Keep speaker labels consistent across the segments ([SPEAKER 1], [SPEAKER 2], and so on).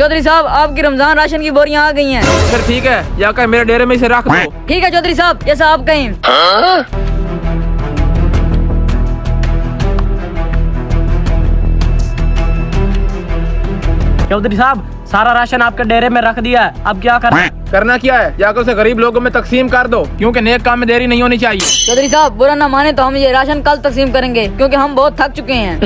[SPEAKER 1] चौधरी साहब आपकी रमजान राशन की बोरियां आ गई हैं।
[SPEAKER 2] फिर ठीक है, जाकर मेरे डेरे में इसे रख दो।
[SPEAKER 1] ठीक है चौधरी साहब, जैसा आप कहें।
[SPEAKER 3] चौधरी साहब सारा राशन आपके डेरे में रख दिया है, अब क्या करें?
[SPEAKER 2] करना क्या है, जाकर उसे गरीब लोगों में तकसीम कर दो, क्योंकि नेक काम में देरी नहीं होनी चाहिए।
[SPEAKER 1] चौधरी साहब बुरा ना माने तो हम ये राशन कल तकसीम करेंगे, क्योंकि हम बहुत थक चुके हैं।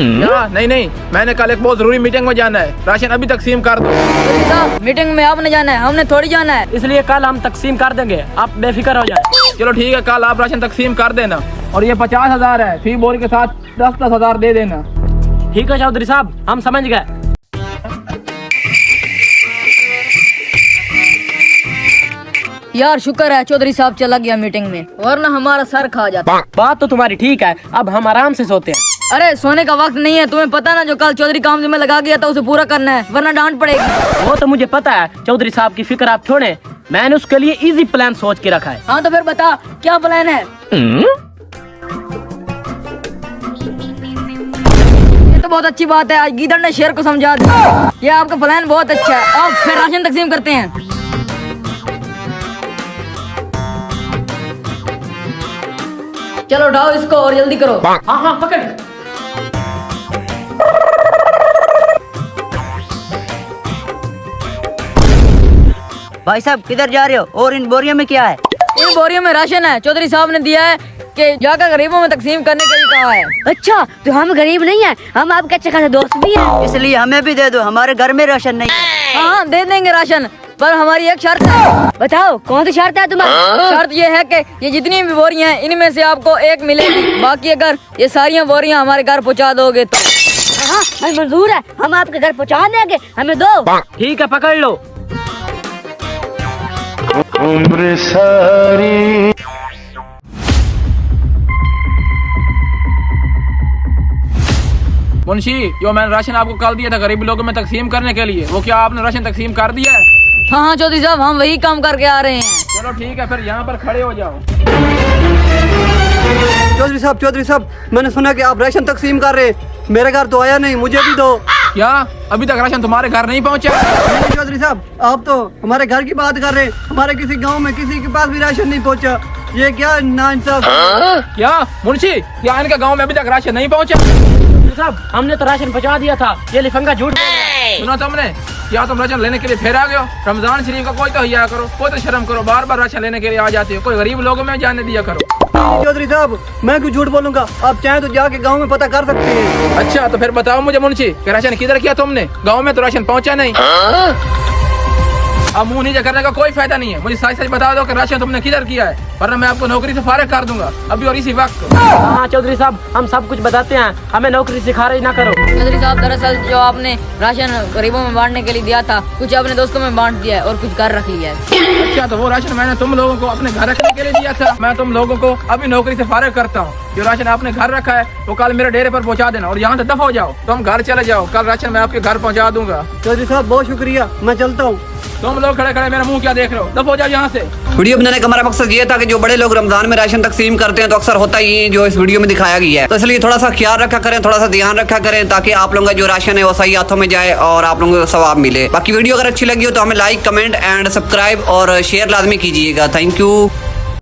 [SPEAKER 2] नहीं, मैंने कल एक बहुत जरूरी मीटिंग में जाना है, राशन अभी तकसीम कर दो।
[SPEAKER 1] चौधरी साहब मीटिंग में आपने जाना है, हमने थोड़ी जाना है।
[SPEAKER 3] इसलिए कल हम तकसीम कर देंगे, आप बेफिक्र हो जाए।
[SPEAKER 2] चलो ठीक है, कल आप राशन तकसीम कर देना। और ये 50,000 है, फी बोरी के साथ 10,000 दे देना।
[SPEAKER 3] ठीक है चौधरी साहब, हम समझ गए।
[SPEAKER 1] यार शुक्र है चौधरी साहब चला गया मीटिंग में, वरना हमारा सर खा जाता।
[SPEAKER 3] बात तो तुम्हारी ठीक है, अब हम आराम से सोते हैं।
[SPEAKER 1] अरे सोने का वक्त नहीं है, तुम्हें पता ना जो कल चौधरी काम में लगा गया था उसे पूरा करना है, वरना डांट पड़ेगी।
[SPEAKER 3] वो तो मुझे पता है, चौधरी साहब की फिक्र आप छोड़े, मैंने उसके लिए इजी प्लान सोच के रखा है।
[SPEAKER 1] हाँ तो फिर बता क्या प्लान है? ये तो बहुत अच्छी बात है, आज गीदड़ ने शेर को समझा दिया। ये आपका प्लान बहुत अच्छा है, अब फिर राशन तकसीम करते हैं। चलो उठाओ इसको और जल्दी करो।
[SPEAKER 3] हाँ पकड़।
[SPEAKER 4] भाई साहब किधर जा रहे हो, और इन बोरियों में क्या है?
[SPEAKER 1] इन बोरियों में राशन है, चौधरी साहब ने दिया है कि जाकर गरीबों में तकसीम करने के लिए कहा है।
[SPEAKER 5] अच्छा तो हम गरीब नहीं हैं, हम आपके अच्छे खासे दोस्त भी हैं।
[SPEAKER 4] इसलिए हमें भी दे दो, हमारे घर में राशन नहीं है।
[SPEAKER 1] हाँ दे देंगे राशन, पर हमारी एक शर्त है।
[SPEAKER 5] बताओ कौन सी शर्त है तुम्हारी?
[SPEAKER 1] शर्त ये है कि ये जितनी भी बोरियां हैं इनमें से आपको एक मिलेगी, बाकी अगर ये सारी बोरियां हमारे घर पहुंचा दोगे तो।
[SPEAKER 5] हाँ हमें मंजूर है, हम आपके घर पहुंचा देंगे, हमें दो।
[SPEAKER 3] ठीक है पकड़ लो।
[SPEAKER 6] उम्र सारी
[SPEAKER 2] मुंशी, जो मैंने राशन आपको कल दिया था गरीब लोगों में तकसीम करने के लिए, वो क्या आपने राशन तकसीम कर दिया है?
[SPEAKER 1] हाँ चौधरी साहब हम वही काम करके आ रहे हैं।
[SPEAKER 2] चलो ठीक है, फिर यहाँ पर खड़े हो जाओ।
[SPEAKER 7] चौधरी साहब मैंने सुना कि आप राशन तकसीम कर रहे हैं, मेरे घर तो आया नहीं, मुझे भी दो।
[SPEAKER 2] क्या अभी तक राशन तुम्हारे घर नहीं पहुँचा?
[SPEAKER 7] नहीं चौधरी साहब, आप तो हमारे घर की बात कर रहे हैं, हमारे किसी गांव में किसी के पास भी राशन नहीं पहुंचा, ये क्या नाइंसाफ?
[SPEAKER 2] क्या मुंशी, क्या इनके गाँव में अभी तक राशन नहीं पहुँचा?
[SPEAKER 3] साहब हमने तो राशन पहुंचा दिया था, ये लिफंगा झूठ।
[SPEAKER 2] सुना तुमने? क्या तुम राशन लेने के लिए फिर आ गए हो? रमजान शरीफ का कोई तो हिया करो, कोई तो शर्म करो, बार बार राशन लेने के लिए आ जाते हो, कोई गरीब लोगों में जाने दिया करो।
[SPEAKER 7] चौधरी साहब मैं क्यों झूठ बोलूंगा, आप चाहें तो जाके गांव में पता कर सकते हैं।
[SPEAKER 2] अच्छा तो फिर बताओ मुझे मुंशी, कि राशन किधर किया तुमने? गाँव में तो राशन पहुँचा नहीं। अब मुंह नीचे करने का कोई फायदा नहीं है, मुझे सच सच बता दो कि राशन तुमने किधर किया है, वरना मैं आपको नौकरी से फारिग कर दूंगा अभी और इसी वक्त।
[SPEAKER 3] हाँ चौधरी साहब हम सब कुछ बताते हैं, हमें नौकरी से खारिज ना करो।
[SPEAKER 1] चौधरी साहब दरअसल जो आपने राशन गरीबों में बांटने के लिए दिया था, कुछ अपने दोस्तों में बांट दिया है और कुछ घर रख लिया है।
[SPEAKER 2] अच्छा तो वो राशन मैंने तुम लोगों को अपने घर रखने के लिए दिया था, मैं तुम लोगों को अभी नौकरी से फारिग करता हूँ। जो राशन आपने घर रखा है वो कल मेरे डेरे पर पहुँचा देना, और यहाँ से दफा हो जाओ, तुम घर चले जाओ, कल राशन मैं आपके घर पहुँचा दूंगा।
[SPEAKER 7] चौधरी साहब बहुत शुक्रिया, मैं चलता हूँ।
[SPEAKER 2] तुम लोग खड़े खड़े मेरा मुंह क्या देख रहे हो? दफा हो जाओ यहाँ से।
[SPEAKER 4] वीडियो बनाने का हमारा मकसद ये था कि जो बड़े लोग रमजान में राशन तकसीम करते हैं तो अक्सर होता ही है जो इस वीडियो में दिखाया गया है, तो इसलिए थोड़ा सा ख्याल रखा करें, थोड़ा सा ध्यान रखा करें, ताकि आप लोगों का जो राशन है वो सही हाथों में जाए और आप लोगों को सवाब मिले। बाकी वीडियो अगर अच्छी लगी हो तो हमें लाइक, कमेंट एंड सब्सक्राइब और शेयर लाजमी कीजिएगा। Thank you.